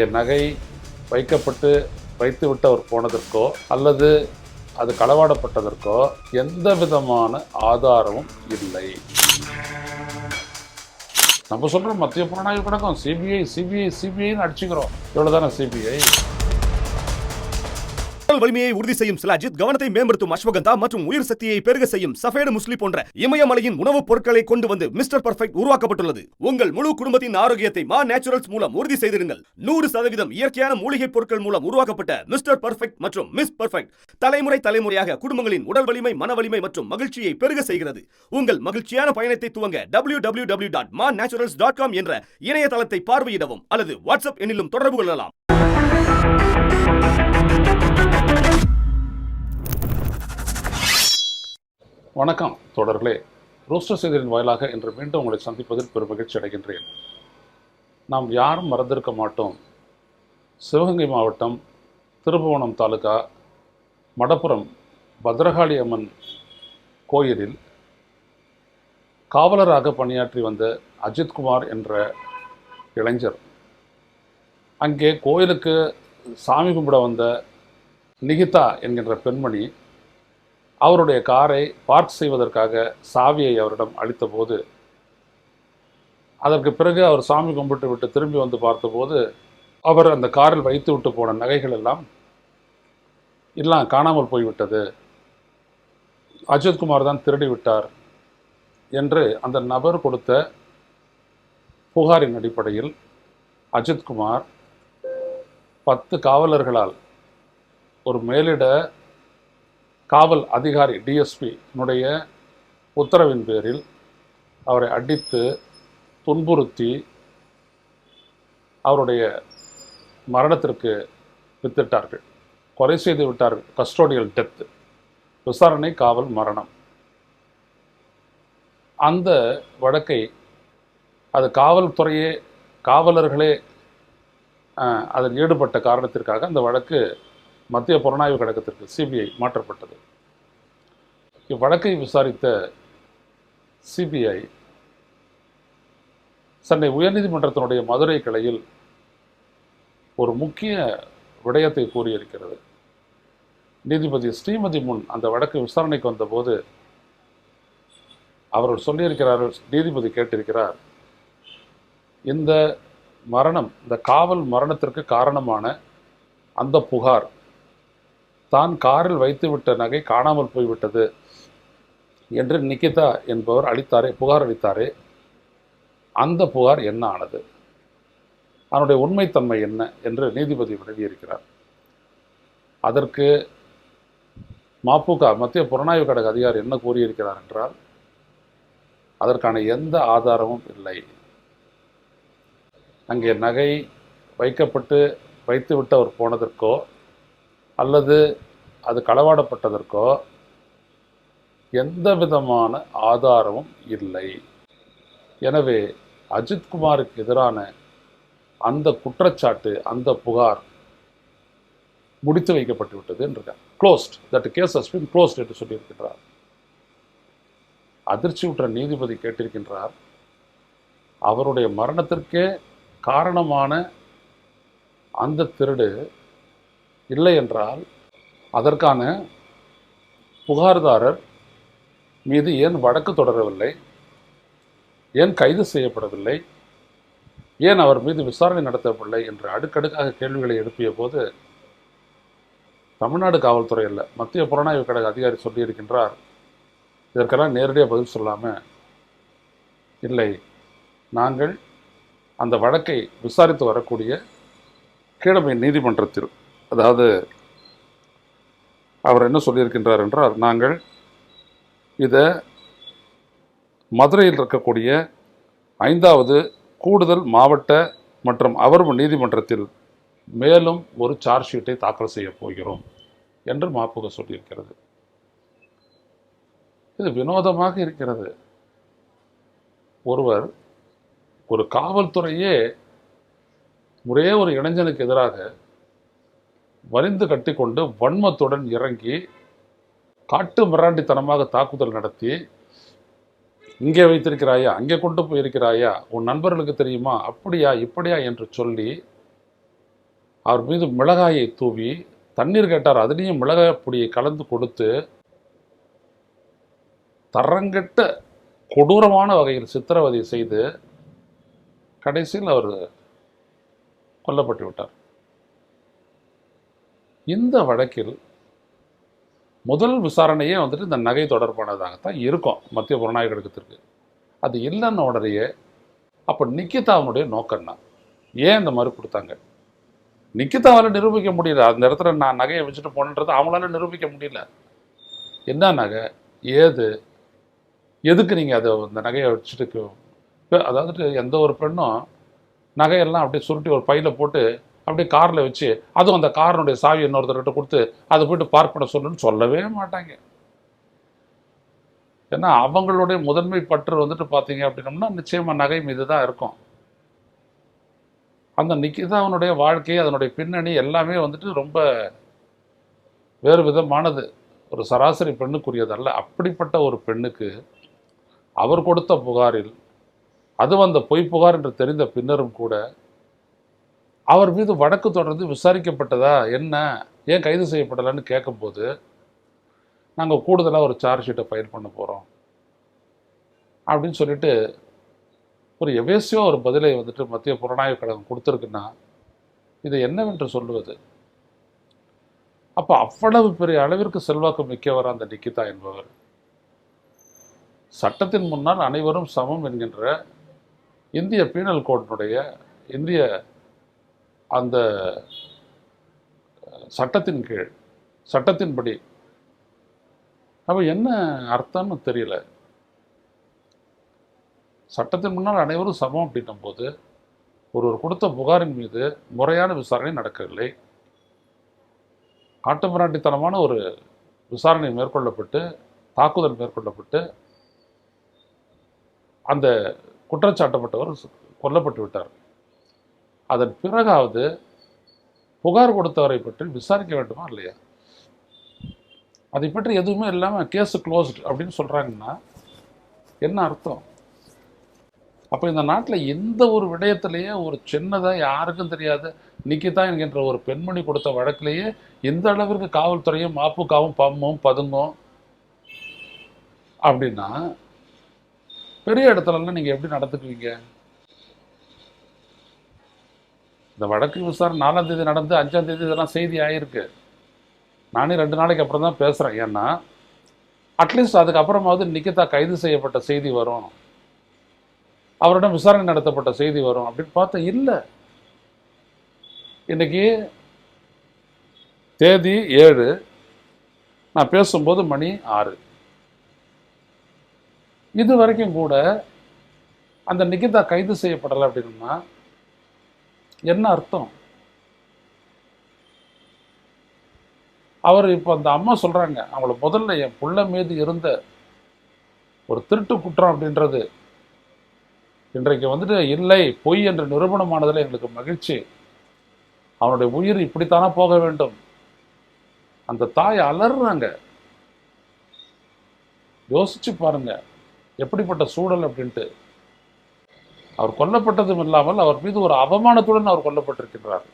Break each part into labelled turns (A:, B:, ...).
A: அங்கே நகை வைக்கப்பட்டு வைத்துவிட்டு அவர் போனதற்கோ அல்லது அது களவாடப்பட்டதற்கோ எந்த விதமான ஆதாரமும் இல்லை. நம்ம சொல்கிறோம் மத்திய புலனாய்வு கழகம் சிபிஐன்னு அடிச்சுக்கிறோம். இவ்வளோதானே சிபிஐ.
B: வலிமையை உறுதி செய்யும் சிலாஜித், கவனத்தை மேம்படுத்தும் அஸ்வகந்தா மற்றும் உயிர் சக்தியை பெருக செய்யும் சஃபேடு முஸ்லி போன்ற இமயமலையின் உணவுப் பொருட்களை கொண்டு வந்து மிஸ்டர் பர்ஃபெக்ட் உருவாக்கப்பட்டுள்ளது. உங்கள் முழு குடும்பத்தின் ஆரோக்கியத்தை மா நேச்சுரல்ஸ் மூலம் உறுதி செய்திருங்கள். 100% இயற்கையான மூலிகை பொருட்கள் மூலம் உருவாக்கப்பட்ட மிஸ்டர் பர்ஃபெக்ட் மற்றும் மிஸ் பர்ஃபெக்ட் தலைமுறையாக குடும்பங்களின் உடல் வலிமை, மன வலிமை மற்றும் மகிழ்ச்சியை பெருக செய்கிறது. உங்கள் மகிழ்ச்சியான பயணத்தை துவங்க www.manaturals.com என்ற இணையதளத்தை பார்வையிடவும் அல்லது வாட்ஸ்அப் எண்ணிலும் தொடர்பு கொள்ளலாம்.
A: வணக்கம் தொடர்களே. ரோஸ்டர் செய்தியின் வாயிலாக இன்று மீண்டும் உங்களை சந்திப்பதில் பெரும் மகிழ்ச்சி அடைகின்றேன். நாம் யாரும் மறந்திருக்க மாட்டோம். சிவகங்கை மாவட்டம் திருப்புவனம் தாலுகா மடப்புரம் பத்ரகாளி அம்மன் கோயிலில் காவலராக பணியாற்றி வந்த அஜித்குமார் என்ற இளைஞர் அங்கே கோயிலுக்கு சாமி கும்பிட வந்த நிகிதா என்கின்ற பெண்மணி அவருடைய காரை பார்க் செய்வதற்காக சாவியை அவரிடம் அளித்தபோது, அதற்கு பிறகு அவர் சாமி கும்பிட்டு விட்டு திரும்பி வந்து பார்த்தபோது அவர் அந்த காரில் வைத்து விட்டு போன நகைகள் எல்லாம் காணாமல் போய்விட்டது, அஜித்குமார் தான் திருடி விட்டார் என்று அந்த நபர் கொடுத்த புகாரின் அடிப்படையில் அஜித்குமார் 10 காவலர்களால் ஒரு மேலிட காவல் அதிகாரி டிஎஸ்பியினுடைய உத்தரவின் பேரில் அவரை அடித்து துன்புறுத்தி அவருடைய மரணத்திற்கு வித்திட்டார்கள், கொலை செய்து விட்டார்கள். கஸ்டோடியல் டெத்து, விசாரணை காவல் மரணம். அந்த வழக்கை அது காவல்துறையே காவலர்களே அதில் ஈடுபட்ட காரணத்திற்காக அந்த வழக்கு மத்திய புலனாய்வு கழகத்திற்கு சிபிஐ மாற்றப்பட்டது. இவ்வழக்கை விசாரித்த சிபிஐ சென்னை உயர்நீதிமன்றத்தினுடைய மதுரை கிளையில் ஒரு முக்கிய விடயத்தை கூறியிருக்கிறது. நீதிபதி ஸ்ரீமதி முன் அந்த வழக்கு விசாரணைக்கு வந்தபோது அவர்கள் சொல்லியிருக்கிறார்கள், நீதிபதி கேட்டிருக்கிறார், இந்த மரணம், இந்த காவல் மரணத்திற்கு காரணமான அந்த புகார், தான் காரில் வைத்துவிட்ட நகை காணாமல் போய்விட்டது என்று நிகிதா என்பவர் புகார் அளித்தாரே, அந்த புகார் என்ன ஆனது, அதனுடைய உண்மைத்தன்மை என்ன என்று நீதிபதி விளக்கியிருக்கிறார். அதற்கு மபுக மத்திய புலனாய்வு கழக அதிகாரி என்ன கூறியிருக்கிறார் என்றால், அதற்கான எந்த ஆதாரமும் இல்லை. அங்கே நகை வைத்துவிட்டு அவர் போனதற்கோ அல்லது அது களவாடப்பட்டதற்கோ எந்த விதமான ஆதாரமும் இல்லை. எனவே அஜித்குமாருக்கு எதிரான அந்த குற்றச்சாட்டு, அந்த புகார் முடித்து வைக்கப்பட்டு விட்டது என்றார். Closed, that case has been closed என்று சொல்லியிருக்கின்றார். அதிர்ச்சி உற்ற நீதிபதி கேட்டிருக்கின்றார், அவருடைய மரணத்திற்கே காரணமான அந்த திருடு இல்லை என்றால் அதற்கான புகார்தாரர் மீது ஏன் வழக்கு தொடரவில்லை, ஏன் கைது செய்யப்படவில்லை, ஏன் அவர் மீது விசாரணை நடத்தவில்லை என்று அடுக்கடுக்காக கேள்விகளை எழுப்பிய போது தமிழ்நாடு காவல்துறை அல்ல, மத்திய புலனாய்வு கழக அதிகாரி சொல்லியிருக்கின்றார், இதற்கெல்லாம் நேரடியாக பதில் சொல்லாமல், இல்லை, நாங்கள் அந்த வழக்கை விசாரித்து வரக்கூடிய கீழமை நீதிமன்றத்தில், அதாவது அவர் என்ன சொல்லியிருக்கின்றார் என்றால், நாங்கள் இதை மதுரையில் இருக்கக்கூடிய 5வது கூடுதல் மாவட்ட மற்றும் அமர்வு நீதிமன்றத்தில் மேலும் ஒரு சார்ஜ் ஷீட்டை தாக்கல் செய்ய போகிறோம் என்று மபுக சொல்லியிருக்கிறது. இது வினோதமாக இருக்கிறது. ஒரு காவல்துறையே ஒரே ஒரு இளைஞனுக்கு எதிராக வரிந்து கட்டிக்கொண்டு வன்மத்துடன் இறங்கி காட்டு மிராண்டித்தனமாக தாக்குதல் நடத்தி, இங்கே வைத்திருக்கிறாயா, அங்கே கொண்டு போயிருக்கிறாயா, உன் நண்பர்களுக்கு தெரியுமா, அப்படியா இப்படியா என்று சொல்லி அவர் மீது மிளகாயை தூவி தண்ணீர் கேட்டார், அதுலேயும் மிளகாய் பொடியை கலந்து கொடுத்து தரங்கெட்ட கொடூரமான வகையில் சித்திரவதை செய்து கடைசியில் அவர் கொல்லப்பட்டு விட்டார். இந்த வழக்கில் முதல் விசாரணையே வந்துட்டு இந்த நகை தொடர்பானதாகத்தான் இருக்கும் மத்திய புலனாய்வு கழகத்திற்கு. அது இல்லைன்ன உடனேயே அப்போ நிக்கிதாவுடைய நோக்கம்னா ஏன் இந்த மாதிரி கொடுத்தாங்க? நிக்கிதாவால் நிரூபிக்க முடியல. அந்த இடத்துல நான் நகையை வச்சுட்டு போனன்றது அவங்களால நிரூபிக்க முடியல. என்ன நகை, ஏது, எதுக்கு நீங்கள் அதை அந்த நகையை வச்சுட்டு, அதாவது எந்த ஒரு பெண்ணும் நகையெல்லாம் அப்படியே சுருட்டி ஒரு பையில் போட்டு அப்படியே காரில் வச்சு, அதுவும் அந்த காரினுடைய சாவி இன்னொருத்தர்கிட்ட கொடுத்து அதை போய்ட்டு பார்க் பண்ண சொல்லுன்னு சொல்லவே மாட்டாங்க. ஏன்னா அவங்களுடைய முதன்மை பற்று வந்துட்டு பார்த்தீங்க அப்படின்னம்னா நிச்சயமாக நகை மீது தான் இருக்கும். அந்த நிக்கிதாவுடைய வாழ்க்கை, அதனுடைய பின்னணி எல்லாமே வந்துட்டு ரொம்ப வேறு விதமானது, ஒரு சராசரி பெண்ணுக்குரியதல்ல. அப்படிப்பட்ட ஒரு பெண்ணுக்கு அவர் கொடுத்த புகாரில், அதுவும் அந்த பொய் புகார் என்று தெரிந்த பின்னரும் கூட அவர் மீது வழக்கு தொடர்ந்து விசாரிக்கப்பட்டதா, என்ன, ஏன் கைது செய்யப்படலைன்னு கேட்கும்போது, நாங்கள் கூடுதலாக ஒரு சார்ஜ் ஷீட்டை ஃபைல் பண்ண போகிறோம் அப்படின்னு சொல்லிட்டு ஒரு எவேசியோ ஒரு பதிலை வந்துட்டு மத்திய புலனாய்வு கழகம் கொடுத்துருக்குன்னா இதை என்னவென்று சொல்லுவது? அப்போ அவ்வளவு பெரிய அளவிற்கு செல்வாக்கு மிக்கவர் அந்த நிக்கிதா என்பவர். சட்டத்தின் முன்னால் அனைவரும் சமம் என்கின்ற இந்திய பீனல் கோடினுடைய இந்திய அந்த சட்டத்தின் கீழ், சட்டத்தின்படி அப்போ என்ன அர்த்தம்னு தெரியல. சட்டத்தின் முன்னால் அனைவரும் சமம் அப்படின்னும் போது ஒருவர் கொடுத்த புகாரின் மீது முறையான விசாரணை நடக்கவில்லை. காட்டுமிராண்டித்தனமான ஒரு விசாரணை மேற்கொள்ளப்பட்டு, தாக்குதல் மேற்கொள்ளப்பட்டு அந்த குற்றச்சாட்டப்பட்டவர் கொல்லப்பட்டு விட்டார். அதன் பிறகாவது புகார் கொடுத்தவரை பற்றி விசாரிக்க வேண்டுமா இல்லையா? அதை பற்றி எதுவுமே இல்லாமல் கேஸ் க்ளோஸ்ட் அப்படின்னு சொல்கிறாங்கன்னா என்ன அர்த்தம்? அப்போ இந்த நாட்டில் எந்த ஒரு விடயத்திலேயே ஒரு சின்னதாக யாருக்கும் தெரியாது நிக்கிதா என்கின்ற ஒரு பெண்மணி கொடுத்த வழக்கிலேயே எந்த அளவிற்கு காவல்துறையும் மாப்புக்காவும் பம்மும் பதுங்கும் அப்படின்னா பெரிய இடத்துலலாம் நீங்கள் எப்படி நடந்துக்குவீங்க? இந்த வழக்கு விசாரணை 4ஆம் தேதி நடந்து 5ஆம் தேதி இதெல்லாம் செய்தி ஆகிருக்கு. நானே 2 நாளைக்கு அப்புறம் தான் பேசுகிறேன். ஏன்னா அட்லீஸ்ட் அதுக்கப்புறமாவது நிக்கிதா கைது செய்யப்பட்ட செய்தி வரும், அவரிடம் விசாரணை நடத்தப்பட்ட செய்தி வரும் அப்படின்னு பார்த்தா இல்லை. இன்னைக்கு தேதி 7, நான் பேசும்போது மணி 6. இது வரைக்கும் கூட அந்த நிக்கிதா கைது செய்யப்படலை அப்படின்னா என்ன அர்த்தம்? அவர் இப்போ அந்த அம்மா சொல்றாங்க, அவங்கள முதல்ல என் புள்ள மீது இருந்த ஒரு திருட்டு குற்றம் அப்படின்றது இன்றைக்கு வந்துட்டு இல்லை, பொய் என்று நிரூபணமானதில் எங்களுக்கு மகிழ்ச்சி, அவனுடைய உயிர் இப்படித்தானா போக வேண்டும். அந்த தாய் அலறாங்க. யோசிச்சு பாருங்க எப்படிப்பட்ட சூழல் அப்படின்ட்டு. அவர் கொல்லப்பட்டதும் இல்லாமல் அவர் மீது ஒரு அவமானத்துடன் அவர் கொல்லப்பட்டிருக்கின்றார்.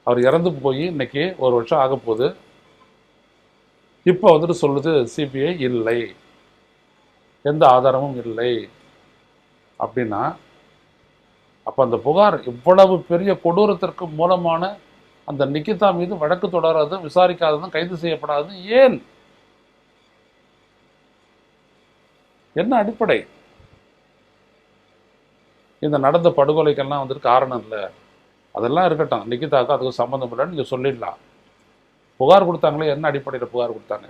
A: அவர் இறந்து போய் இன்னைக்கு 1 வருஷம் ஆக போகுது. இப்போ வந்துட்டு சொல்லுது சிபிஐ இல்லை, எந்த ஆதாரமும் இல்லை அப்படின்னா அப்போ அந்த புகார் இவ்வளவு பெரிய கொடூரத்திற்கு மூலமான அந்த நிக்கிதா மீது வழக்கு தொடராதும் விசாரிக்காததும் கைது செய்யப்படாததும் ஏன்? என்ன அடிப்படை? இந்த நடந்த படுகொலைக்கெல்லாம் வந்துட்டு காரணம் இல்லை, அதெல்லாம் இருக்கட்டும், நிக்கிதாவுக்கு அதுக்கு சம்மந்தம் இல்லைன்னு நீங்கள் சொல்லிடலாம். புகார் கொடுத்தாங்களே, என்ன அடிப்படையில் புகார் கொடுத்தாங்க?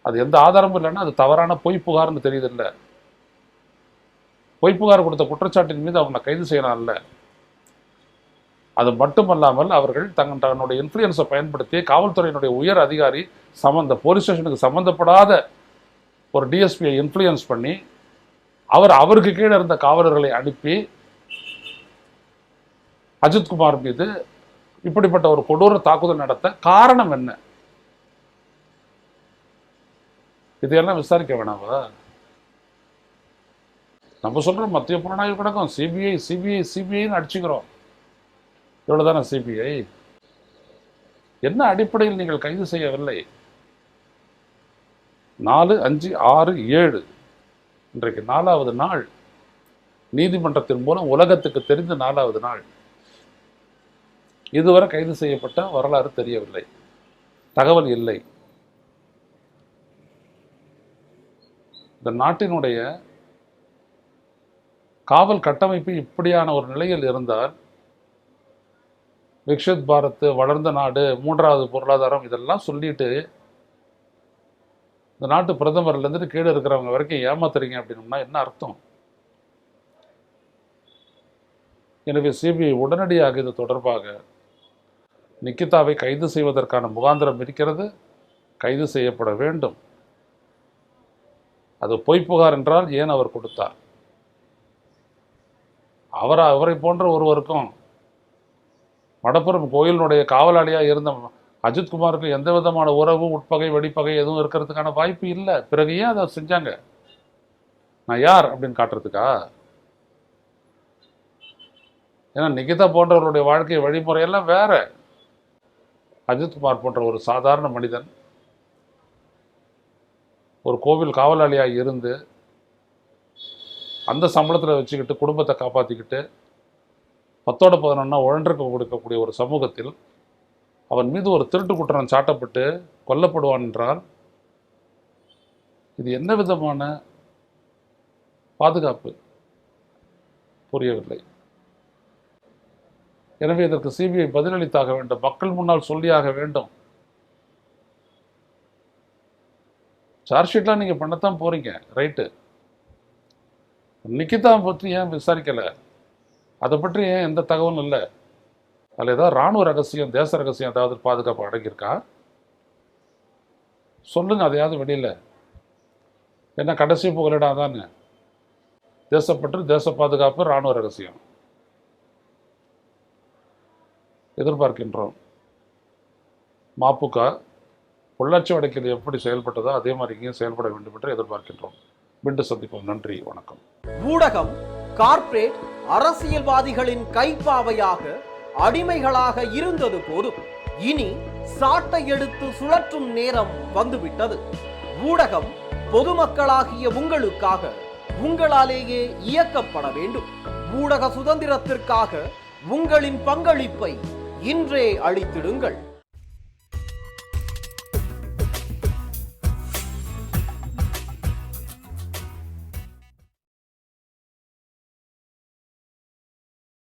A: அது எந்த ஆதாரமும் இல்லைன்னா அது தவறான பொய் புகார்னு தெரியுது இல்லை. பொய் புகார் கொடுத்த குற்றச்சாட்டின் மீது அவங்களை கைது செய்யலாம் இல்லை. அது மட்டுமல்லாமல் அவர்கள் தன்னுடைய இன்ஃப்ளூயன்ஸை பயன்படுத்தி காவல்துறையினுடைய உயர் அதிகாரி போலீஸ் ஸ்டேஷனுக்கு சம்மந்தப்படாத ஒரு டிஎஸ்பியை இன்ஃப்ளூயன்ஸ் பண்ணி அவருக்கு கீழே இருந்த காவலர்களை அனுப்பி அஜித்குமார் மீது இப்படிப்பட்ட ஒரு கொடூர தாக்குதல் நடத்த காரணம் என்ன? இதையெல்லாம் விசாரிக்க வேணாவா? நம்ம சொல்றோம் மத்திய புலனாய்வு கழகம் சிபிஐன்னு அடிச்சுக்கிறோம். இவ்வளவுதானே சிபிஐ? என்ன அடிப்படையில் நீங்கள் கைது செய்யவில்லை? 4, 5, 6, 7 இன்றைக்கு 4வது நாள். நீதிமன்றத்தின் மூலம் உலகத்துக்கு தெரிந்த 4வது நாள். இதுவரை கைது செய்யப்பட்ட வரலாறு தெரியவில்லை, தகவல் இல்லை. இந்த நாட்டினுடைய காவல் கட்டமைப்பு இப்படியான ஒரு நிலையில் இருந்தால், விக்ஷித் பாரத், வளர்ந்த நாடு, 3வது பொருளாதாரம் இதெல்லாம் சொல்லிட்டு இந்த நாட்டு பிரதமர்லேருந்து கீழே இருக்கிறவங்க வரைக்கும் ஏமாத்துறீங்க அப்படின்னா என்ன அர்த்தம்? எனவே சிபிஐ உடனடியாக இது தொடர்பாக நிகிதாவை கைது செய்வதற்கான முகாந்திரம் இருக்கிறது, கைது செய்யப்பட வேண்டும். அது பொய் புகார் என்றால் ஏன் அவர் கொடுத்தார்? அவரை போன்ற ஒருவருக்கும் மடப்புறம் கோயிலினுடைய காவலாளியாக இருந்த அஜித்குமாருக்கு எந்த விதமான உறவு, உட்பகை, வெடிப்பகை எதுவும் இருக்கிறதுக்கான வாய்ப்பு இல்லை. பிறகு ஏன் அதை செஞ்சாங்க? நான் யார் அப்படின்னு காட்டுறதுக்கா? ஏன்னா நிகிதா போன்றவருடைய வாழ்க்கை வழிமுறையெல்லாம் வேற. அஜித்குமார் போன்ற ஒரு சாதாரண மனிதன் ஒரு கோவில் காவலாளியாக இருந்து அந்த சம்பளத்தில் வச்சுக்கிட்டு குடும்பத்தை காப்பாற்றிக்கிட்டு 10ஓட 11 உழன்றுக்கு கொடுக்கக்கூடிய ஒரு சமூகத்தில் அவன் மீது ஒரு திருட்டு குற்றம் சாட்டப்பட்டு கொல்லப்படுவான் என்றால் இது என்ன விதமான பாதுகாப்பு? புரியவில்லை. எனவே இதற்கு சிபிஐ பதிலளித்தாக வேண்டும், மக்கள் முன்னால் சொல்லியாக வேண்டும். சார்ஜ் ஷீட்லாம் நீங்கள் பண்ணத்தான் போறீங்க, ரைட்டு. நிகிதா பற்றி ஏன் விசாரிக்கல? அதை பற்றி ஏன் எந்த தகவலும் இல்லை? அதில் ஏதாவது இராணுவ ரகசியம், தேச ரகசியம் ஏதாவது பாதுகாப்பு அடங்கியிருக்கா? சொல்லுங்க, அதையாவது வெளியில். என்ன கடைசி புகலிடம் தானே, தேசப்பற்று, தேச பாதுகாப்பு, இராணுவ ரகசியம். எதிர்பார்க்கின்றோம். மபுக பொள்ளாச்சி வடக்கில் எப்படி செயல்பட்டதோ அதே மாதிரி இங்கேயும் செயல்பட வேண்டும் என்று எதிர்பார்க்கின்றோம். மீண்டும் சந்திப்போம். நன்றி, வணக்கம்.
C: ஊடகம் கார்ப்பரேட் அரசியல்வாதிகளின் கைப்பாவையாக, அடிமைகளாக இருந்தது போதும். இனி சாட்டை எடுத்து சுழற்றும் நேரம் வந்துவிட்டது. ஊடகம் பொதுமக்களாகிய உங்களுக்காக, உங்களாலேயே இயக்கப்பட வேண்டும். ஊடக சுதந்திரத்திற்காக உங்களின் பங்களிப்பை இன்றே அளித்திடுங்கள்.